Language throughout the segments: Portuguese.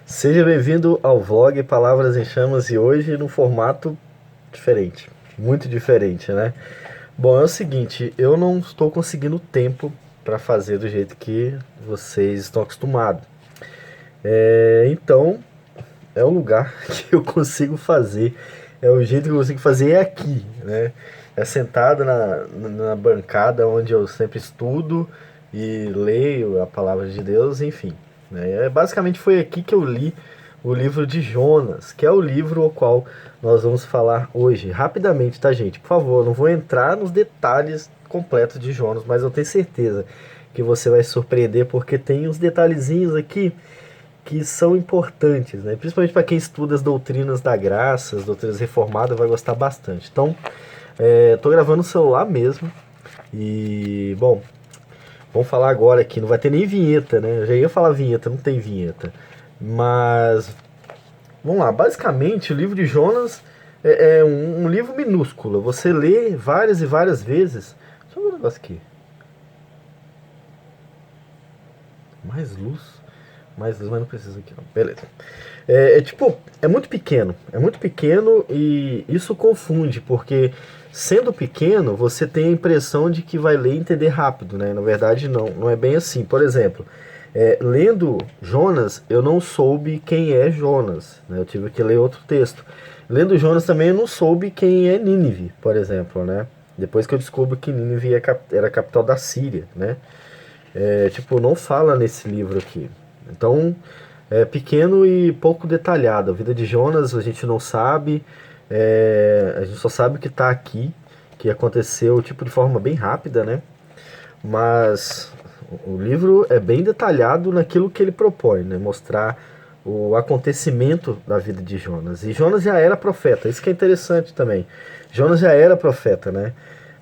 Seja bem-vindo ao vlog Palavras em Chamas e hoje num formato diferente, muito diferente, né? Bom, é o seguinte, eu não estou conseguindo tempo para fazer do jeito que vocês estão acostumados. Então, é o lugar que eu consigo fazer, é o jeito que eu consigo fazer é aqui, né? É sentado na bancada onde eu sempre estudo e leio a palavra de Deus, enfim. Né? Basicamente foi aqui que eu li o livro de Jonas, que é o livro ao qual nós vamos falar hoje. Rapidamente, tá, gente? Por favor, não vou entrar nos detalhes completos de Jonas, mas eu tenho certeza que você vai se surpreender porque tem uns detalhezinhos aqui que são importantes, né? Principalmente para quem estuda as doutrinas da graça, as doutrinas reformadas, vai gostar bastante. Então, tô gravando no celular mesmo. E, bom, vamos falar agora aqui. Não vai ter nem vinheta, né? Eu já ia falar vinheta, não tem vinheta. Mas, vamos lá. Basicamente, o livro de Jonas é um livro minúsculo. Você lê várias e várias vezes. Deixa eu ver um negócio aqui. Mais luz. Mais luz, mas não precisa aqui não. Beleza. Tipo, é muito pequeno e isso confunde, porque sendo pequeno, você tem a impressão de que vai ler e entender rápido, né? Na verdade, não é bem assim. Por exemplo, lendo Jonas, eu não soube quem é Jonas, né? Eu tive que ler outro texto. Lendo Jonas também eu não soube quem é Nínive, por exemplo, né? Depois que eu descubro que Nínive era a capital da Síria, né? Tipo, não fala nesse livro aqui. Então, é pequeno e pouco detalhado. A vida de Jonas a gente não sabe, a gente só sabe que está aqui, que aconteceu tipo de forma bem rápida, né? Mas o livro é bem detalhado naquilo que ele propõe, né? Mostrar o acontecimento da vida de Jonas. E Jonas já era profeta, isso que é interessante também. Jonas já era profeta, né?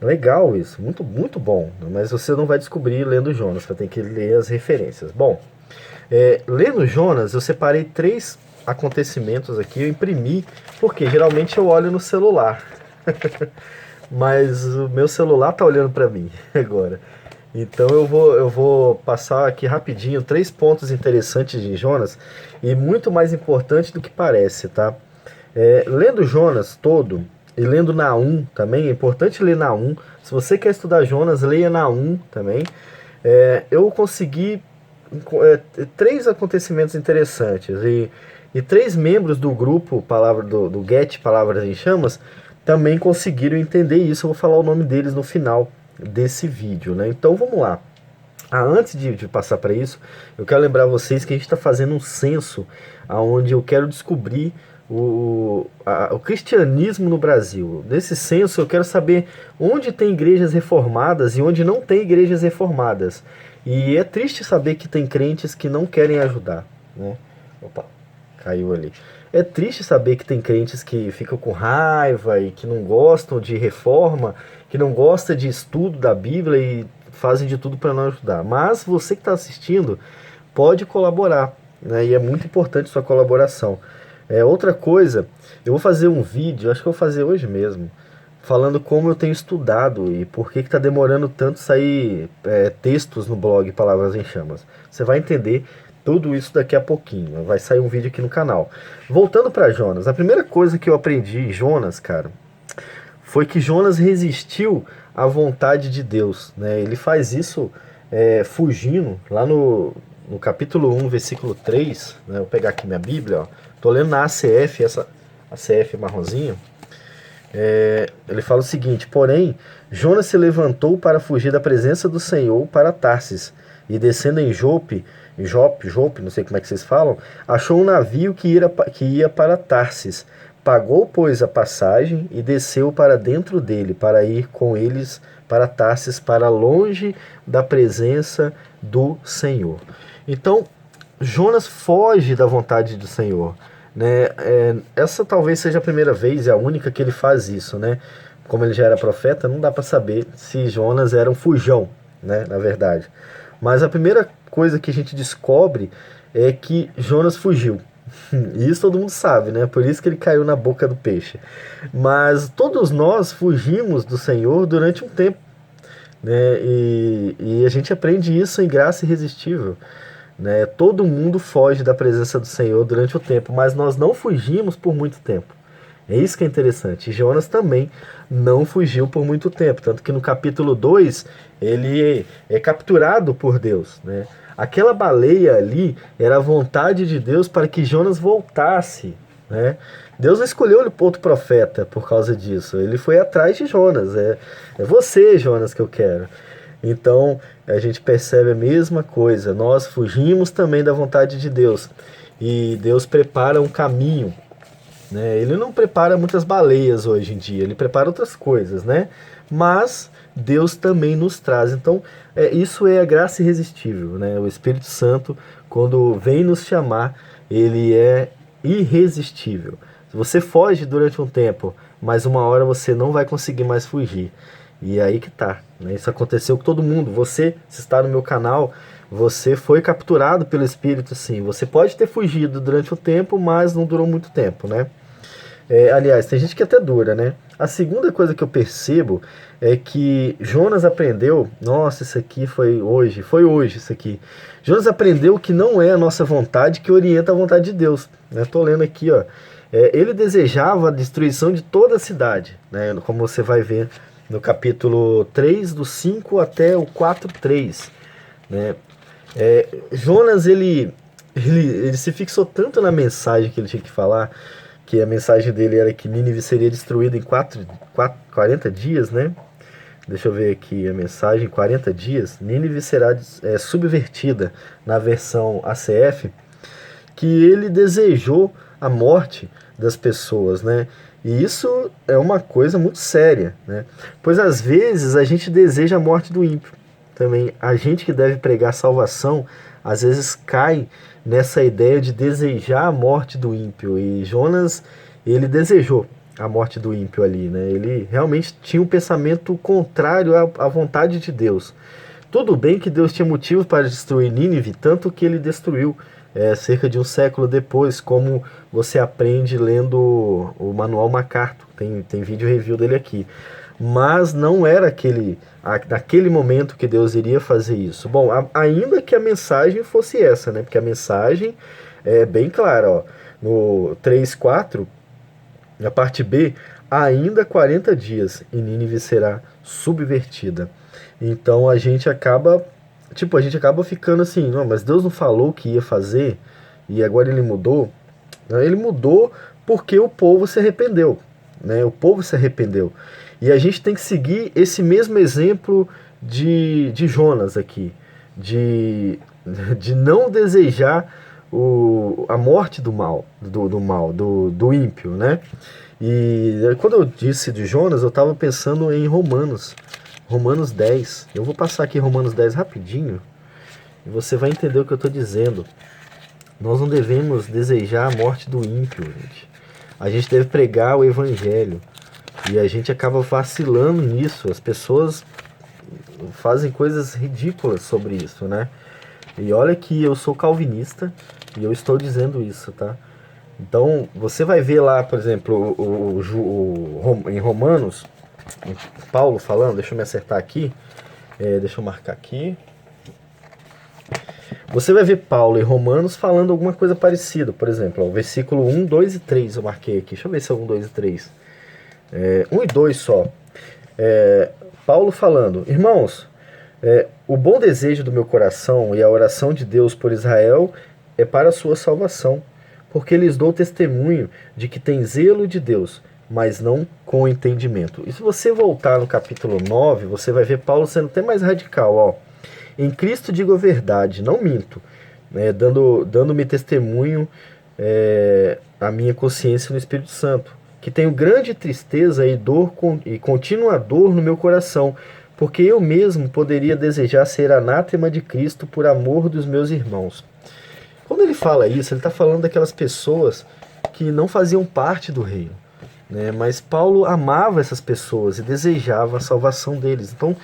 Legal isso, muito, muito bom. Mas você não vai descobrir lendo Jonas, você tem que ler as referências. Bom, lendo Jonas, eu separei 3 acontecimentos aqui, eu imprimi, porque geralmente eu olho no celular. Mas o meu celular tá olhando para mim agora. Então eu vou passar aqui rapidinho 3 pontos interessantes de Jonas e muito mais importante do que parece, tá? Lendo Jonas todo e lendo Naum também, é importante ler Naum. Se você quer estudar Jonas, leia Naum também. Eu consegui 3 acontecimentos interessantes e 3 membros do grupo do Get Palavras em Chamas também conseguiram entender isso. Eu vou falar o nome deles no final desse vídeo, né? Então vamos lá. Antes de passar para isso, eu quero lembrar vocês que a gente está fazendo um censo onde eu quero descobrir o cristianismo no Brasil. Nesse censo eu quero saber onde tem igrejas reformadas e onde não tem igrejas reformadas. E é triste saber que tem crentes que não querem ajudar, né? Opa, caiu ali. É triste saber que tem crentes que ficam com raiva e que não gostam de reforma, que não gostam de estudo da Bíblia e fazem de tudo para não ajudar. Mas você que está assistindo pode colaborar, né? E é muito importante sua colaboração. Outra coisa, eu vou fazer um vídeo, acho que eu vou fazer hoje mesmo, falando como eu tenho estudado e por que está demorando tanto sair textos no blog Palavras em Chamas. Você vai entender tudo isso daqui a pouquinho, vai sair um vídeo aqui no canal. Voltando para Jonas, a primeira coisa que eu aprendi em Jonas, cara, foi que Jonas resistiu à vontade de Deus, né? Ele faz isso fugindo, lá no capítulo 1, versículo 3, né? Vou pegar aqui minha Bíblia, ó. Tô lendo na ACF, essa ACF marronzinho. Ele fala o seguinte: porém, Jonas se levantou para fugir da presença do Senhor para Tarsis, e descendo em Jope, não sei como é que vocês falam, achou um navio que ia para Tarsis. Pagou, pois, a passagem e desceu para dentro dele, para ir com eles para Tarsis, para longe da presença do Senhor. Então, Jonas foge da vontade do Senhor, né? Essa talvez seja a primeira vez e a única que ele faz isso, né? Como ele já era profeta, não dá para saber se Jonas era um fujão, né? Na verdade. Mas a primeira coisa que a gente descobre é que Jonas fugiu. E isso todo mundo sabe, né? Por isso que ele caiu na boca do peixe. Mas todos nós fugimos do Senhor durante um tempo, né? E a gente aprende isso em Graça Irresistível. né? Todo mundo foge da presença do Senhor durante o tempo, mas nós não fugimos por muito tempo. É isso que é interessante. Jonas também não fugiu por muito tempo, tanto que no capítulo 2 ele é capturado por Deus, né? Aquela baleia ali era a vontade de Deus para que Jonas voltasse, né? Deus não escolheu outro profeta por causa disso. Ele foi atrás de Jonas. É você, Jonas, que eu quero. Então a gente percebe a mesma coisa. Nós fugimos também da vontade de Deus. E Deus prepara um caminho, né? Ele não prepara muitas baleias hoje em dia. Ele prepara outras coisas, né? Mas Deus também nos traz. Então isso é a graça irresistível, né? O Espírito Santo, quando vem nos chamar, ele é irresistível. Você foge durante um tempo, mas uma hora você não vai conseguir mais fugir. E aí que tá, né? Isso aconteceu com todo mundo. Você, se está no meu canal, você foi capturado pelo Espírito, sim. Você pode ter fugido durante um tempo, mas não durou muito tempo, né? Aliás, tem gente que até dura, né? A segunda coisa que eu percebo é que Jonas aprendeu. Nossa, isso aqui foi hoje isso aqui. Jonas aprendeu que não é a nossa vontade que orienta a vontade de Deus. Né? Tô lendo aqui, ó. Ele desejava a destruição de toda a cidade, né? Como você vai ver no capítulo 3, do 5 até o 4:3, né? Jonas, ele se fixou tanto na mensagem que ele tinha que falar, que a mensagem dele era que Nínive seria destruída em 40 dias, né? Deixa eu ver aqui a mensagem, 40 dias. Nínive será subvertida, na versão ACF, que ele desejou a morte das pessoas, né? E isso é uma coisa muito séria, né? Pois às vezes a gente deseja a morte do ímpio. Também a gente que deve pregar salvação, às vezes cai nessa ideia de desejar a morte do ímpio. E Jonas, ele desejou a morte do ímpio ali, né? Ele realmente tinha um pensamento contrário à vontade de Deus. Tudo bem que Deus tinha motivos para destruir Nínive, tanto que ele destruiu cerca de um século depois, como você aprende lendo o Manual MacArthur. Tem vídeo review dele aqui. Mas não era naquele momento que Deus iria fazer isso. Bom, ainda que a mensagem fosse essa, né? Porque a mensagem é bem clara, ó. No 3:4, a parte B, ainda 40 dias e Nínive será subvertida. Então a gente acaba ficando assim, não, mas Deus não falou que ia fazer e agora ele mudou. Ele mudou porque o povo se arrependeu, né? O povo se arrependeu. E a gente tem que seguir esse mesmo exemplo de Jonas aqui, de não desejar a morte do mal, do ímpio, né? E quando eu disse de Jonas, eu estava pensando em Romanos 10. Eu vou passar aqui Romanos 10 rapidinho e você vai entender o que eu estou dizendo. Nós não devemos desejar a morte do ímpio, gente. A gente deve pregar o evangelho. E a gente acaba vacilando nisso. As pessoas fazem coisas ridículas sobre isso, né? E olha que eu sou calvinista e eu estou dizendo isso, tá? Então, você vai ver lá, por exemplo, em Romanos, Paulo falando, deixa eu me acertar aqui, deixa eu marcar aqui. Você vai ver Paulo em Romanos falando alguma coisa parecida, por exemplo, ó, versículo 1, 2 e 3 eu marquei aqui. Deixa eu ver se é 1, 2 e 3. 1 e 2 só. Paulo falando, irmãos, o bom desejo do meu coração e a oração de Deus por Israel é para a sua salvação, porque lhes dou testemunho de que tem zelo de Deus, mas não com entendimento. E se você voltar no capítulo 9, você vai ver Paulo sendo até mais radical, ó. Em Cristo digo a verdade, não minto, dando-me testemunho a minha consciência no Espírito Santo, que tenho grande tristeza e contínua dor no meu coração, porque eu mesmo poderia desejar ser anátema de Cristo por amor dos meus irmãos. Quando ele fala isso, ele está falando daquelas pessoas que não faziam parte do reino, né? Mas Paulo amava essas pessoas e desejava a salvação deles. Então,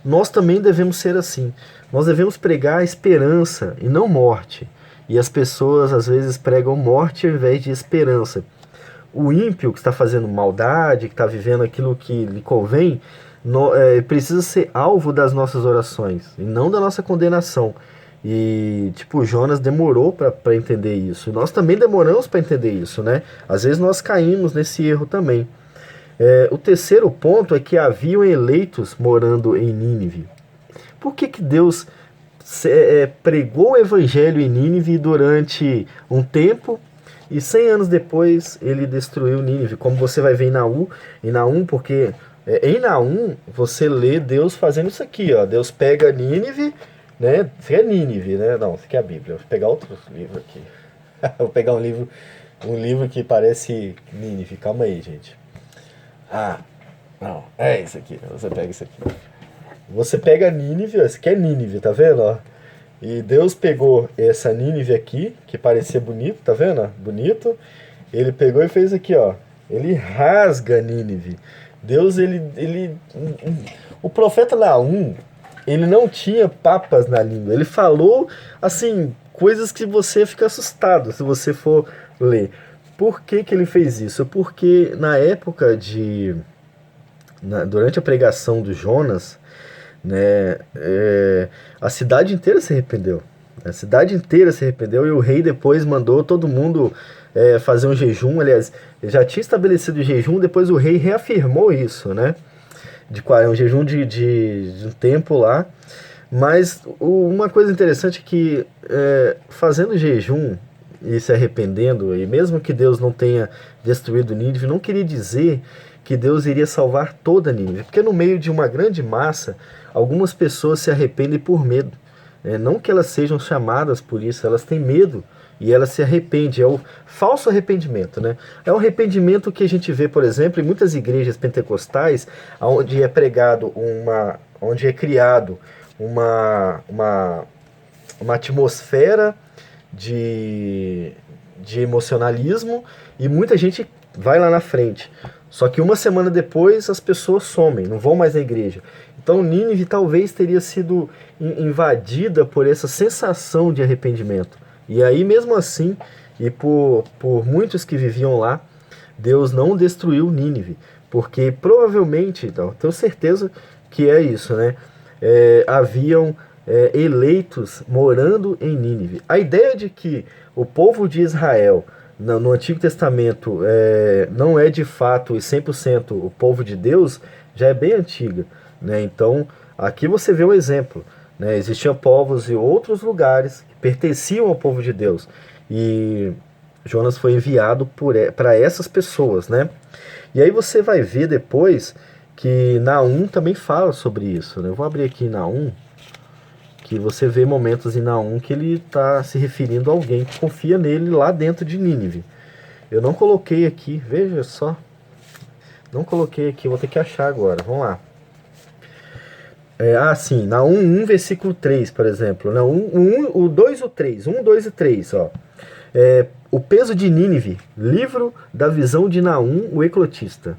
nós também devemos ser assim. Nós devemos pregar a esperança e não morte. E as pessoas às vezes pregam morte ao invés de esperança. O ímpio que está fazendo maldade, que está vivendo aquilo que lhe convém, precisa ser alvo das nossas orações e não da nossa condenação. E, tipo, Jonas demorou para entender isso. Nós também demoramos para entender isso, né? Às vezes nós caímos nesse erro também. O terceiro ponto é que haviam eleitos morando em Nínive. Por que, que Deus pregou o evangelho em Nínive durante um tempo e 100 anos depois ele destruiu Nínive? Como você vai ver em Naum, porque em Naum você lê Deus fazendo isso aqui, ó. Deus pega Nínive, né? Isso é Nínive, né? Não, isso aqui é a Bíblia. Vou pegar outro livro aqui. Vou pegar um livro que parece Nínive. Calma aí, gente. Ah, não, é isso aqui. Você pega isso aqui. Você pega Nínive, esse aqui é Nínive, tá vendo? Ó? E Deus pegou essa Nínive aqui, que parecia bonito, tá vendo? Bonito. Ele pegou e fez aqui, ó. Ele rasga Nínive. Deus, o profeta Naum, ele não tinha papas na língua. Ele falou, assim, coisas que você fica assustado se você for ler. Por que que ele fez isso? Porque na época durante a pregação do Jonas, né, a cidade inteira se arrependeu. A cidade inteira se arrependeu e o rei depois mandou todo mundo fazer um jejum. Aliás, já tinha estabelecido o jejum, depois o rei reafirmou isso, né? Um jejum de um tempo lá. Mas uma coisa interessante é que fazendo jejum e se arrependendo, e mesmo que Deus não tenha destruído Nínive, não queria dizer que Deus iria salvar toda Nínive, porque no meio de uma grande massa, algumas pessoas se arrependem por medo. Não que elas sejam chamadas por isso, elas têm medo e elas se arrependem. É o falso arrependimento, né? É um arrependimento que a gente vê, por exemplo, em muitas igrejas pentecostais, onde é pregado onde é criado uma atmosfera de emocionalismo e muita gente vai lá na frente. Só que uma semana depois as pessoas somem, não vão mais na igreja. Então Nínive talvez teria sido invadida por essa sensação de arrependimento. E aí mesmo assim, e por muitos que viviam lá, Deus não destruiu Nínive. Porque provavelmente, então, tenho certeza que é isso, né? Haviam eleitos morando em Nínive. A ideia de que o povo de Israel no Antigo Testamento não é de fato e 100% o povo de Deus já é bem antiga, né? Então aqui você vê um exemplo, né? Existiam povos em outros lugares que pertenciam ao povo de Deus e Jonas foi enviado para essas pessoas, né? E aí você vai ver depois que Naum também fala sobre isso, né? Eu vou abrir aqui Naum, que você vê momentos em Naum que ele está se referindo a alguém que confia nele lá dentro de Nínive. Eu não coloquei aqui, veja só. Não coloquei aqui, vou ter que achar agora, vamos lá. Sim, Naum 1, versículo 3, por exemplo. O 2 e o 3, 1, 2 e 3, ó. O peso de Nínive, livro da visão de Naum, o eclosista.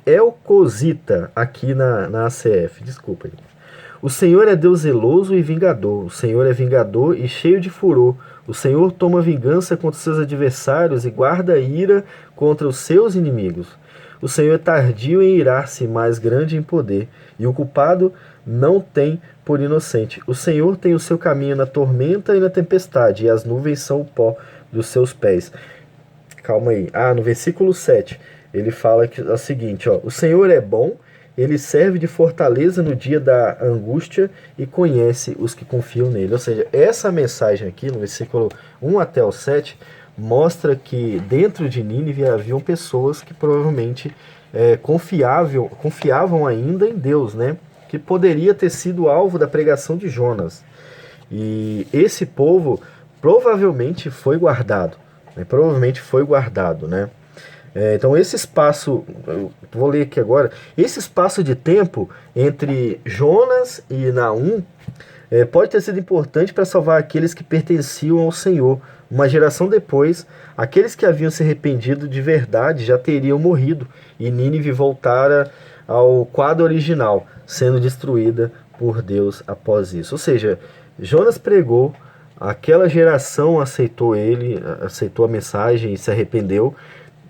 Elcosita, aqui na ACF, desculpa. O Senhor é Deus zeloso e vingador. O Senhor é vingador e cheio de furor. O Senhor toma vingança contra os seus adversários e guarda a ira contra os seus inimigos. O Senhor é tardio em irar-se, mas grande em poder, e o culpado não tem por inocente. O Senhor tem o seu caminho na tormenta e na tempestade, e as nuvens são o pó dos seus pés. Calma aí. No versículo 7, ele fala que é o seguinte, ó: o Senhor é bom, ele serve de fortaleza no dia da angústia e conhece os que confiam nele. Ou seja, essa mensagem aqui, no versículo 1 até o 7, mostra que dentro de Nínive haviam pessoas que provavelmente confiavam ainda em Deus, né? Que poderia ter sido alvo da pregação de Jonas. E esse povo provavelmente foi guardado. Né? Então esse espaço, eu vou ler aqui agora, esse espaço de tempo entre Jonas e Naum pode ter sido importante para salvar aqueles que pertenciam ao Senhor. Uma geração depois, aqueles que haviam se arrependido de verdade já teriam morrido e Nínive voltara ao quadro original, sendo destruída por Deus após isso. Ou seja, Jonas pregou, aquela geração aceitou a mensagem e se arrependeu.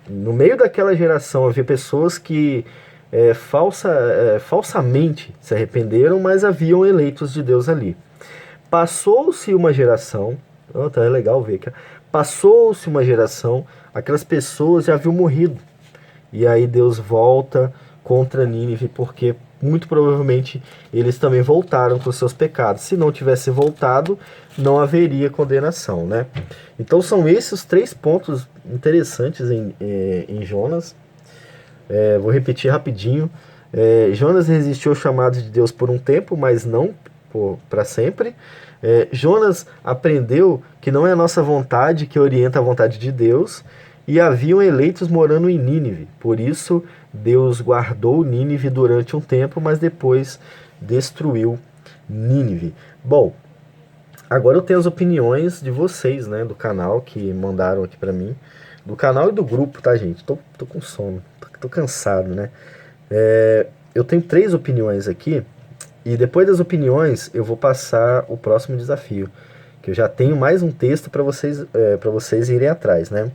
No meio daquela geração havia pessoas que falsamente se arrependeram, mas haviam eleitos de Deus ali. Passou-se uma geração, tá, é legal ver aqui, passou-se uma geração, aquelas pessoas já haviam morrido. E aí Deus volta contra Nínive, porque muito provavelmente eles também voltaram com seus pecados. Se não tivesse voltado, não haveria condenação, né? Então são esses os 3 pontos interessantes em Jonas. Vou repetir rapidinho. Jonas resistiu ao chamado de Deus por um tempo, mas não para sempre. Jonas aprendeu que não é a nossa vontade que orienta a vontade de Deus, e haviam eleitos morando em Nínive. Por isso, Deus guardou Nínive durante um tempo, mas depois destruiu Nínive. Bom, agora eu tenho as opiniões de vocês, né, do canal, que mandaram aqui pra mim. Do canal e do grupo, tá, gente? Tô com sono, tô cansado, né? Eu tenho 3 opiniões aqui, e depois das opiniões eu vou passar o próximo desafio, que eu já tenho mais um texto para vocês irem atrás, né?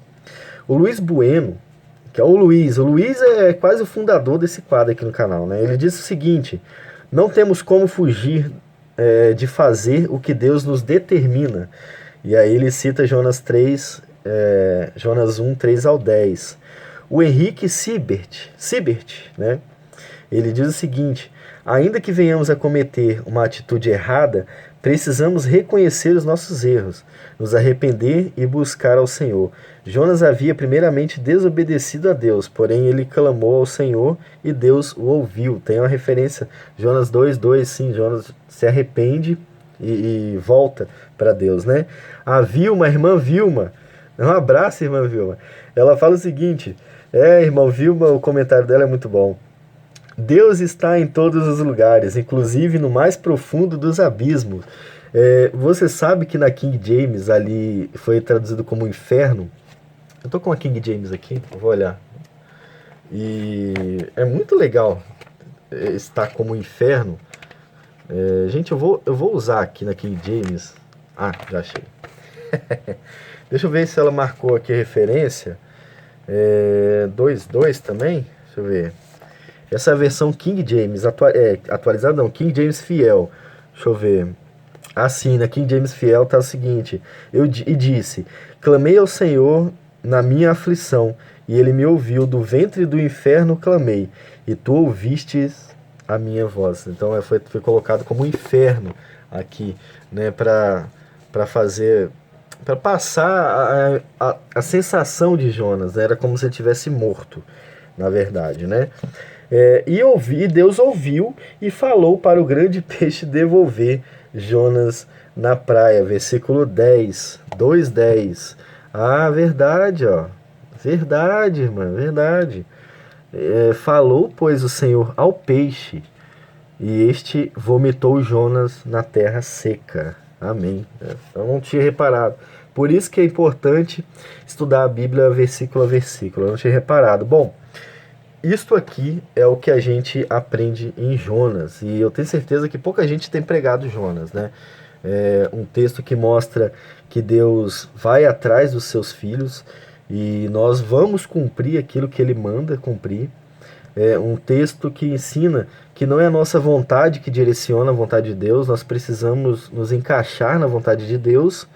O Luiz Bueno, que é o Luiz é quase o fundador desse quadro aqui no canal, né? Ele diz o seguinte: não temos como fugir de fazer o que Deus nos determina. E aí ele cita Jonas 1, 3 ao 10. O Henrique Siebert, né? Ele diz o seguinte: ainda que venhamos a cometer uma atitude errada, precisamos reconhecer os nossos erros, nos arrepender e buscar ao Senhor. Jonas havia primeiramente desobedecido a Deus, porém ele clamou ao Senhor e Deus o ouviu. Tem uma referência, Jonas 2:2, sim, Jonas se arrepende e volta para Deus, né? A irmã Vilma, um abraço, irmã Vilma. Ela fala o seguinte: irmã Vilma, o comentário dela é muito bom. Deus está em todos os lugares, inclusive no mais profundo dos abismos. Você sabe que na King James ali foi traduzido como inferno? Eu tô com a King James aqui, eu vou olhar. E é muito legal estar como inferno. Gente, eu vou usar aqui na King James. Ah, já achei. Deixa eu ver se ela marcou aqui a referência. 2:2 também? Deixa eu ver. Essa é a versão King James, atualizada não, King James Fiel. Deixa eu ver. Assim, na King James Fiel tá o seguinte: e disse, clamei ao Senhor na minha aflição, e ele me ouviu, do ventre do inferno clamei, e tu ouvistes a minha voz. Então foi colocado como inferno aqui, né, para passar a sensação de Jonas, né? Era como se ele tivesse morto, na verdade, né? E Deus ouviu e falou para o grande peixe devolver Jonas na praia. Versículo 10, 2:10. Ah, verdade, ó. Verdade, irmã, verdade. Falou, pois, o Senhor ao peixe, e este vomitou Jonas na terra seca. Amém. Eu não tinha reparado. Por isso que é importante estudar a Bíblia versículo a versículo. Eu não tinha reparado. Bom, isto aqui é o que a gente aprende em Jonas, e eu tenho certeza que pouca gente tem pregado Jonas, né? Um texto que mostra que Deus vai atrás dos seus filhos e nós vamos cumprir aquilo que ele manda cumprir. Um texto que ensina que não é a nossa vontade que direciona a vontade de Deus, nós precisamos nos encaixar na vontade de Deus,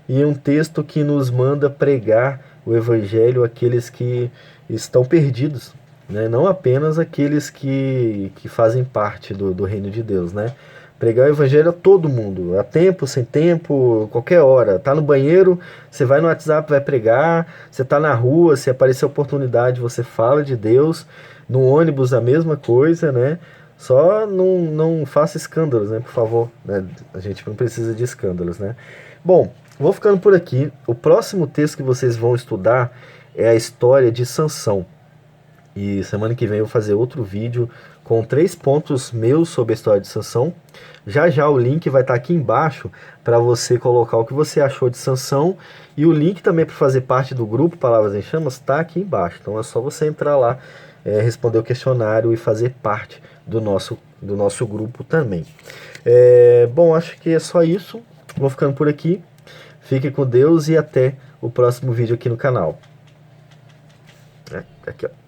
e um texto que nos manda pregar o evangelho àqueles que estão perdidos, né? Não apenas aqueles que fazem parte do reino de Deus, né? Pregar o evangelho a todo mundo, a tempo, sem tempo, qualquer hora. Tá no banheiro, você vai no WhatsApp, vai pregar. Você tá na rua, se aparecer oportunidade, você fala de Deus. No ônibus, a mesma coisa, né? Só não faça escândalos, né? Por favor, né? A gente não precisa de escândalos, né? Bom, vou ficando por aqui. O próximo texto que vocês vão estudar é a história de Sansão. E semana que vem eu vou fazer outro vídeo com 3 pontos meus sobre a história de Sansão. Já o link vai estar aqui embaixo para você colocar o que você achou de Sansão. E o link também para fazer parte do grupo Palavras em Chamas está aqui embaixo. Então é só você entrar lá, responder o questionário e fazer parte do nosso grupo também. Bom, acho que é só isso. Vou ficando por aqui. Fique com Deus e até o próximo vídeo aqui no canal. Aqui, ó.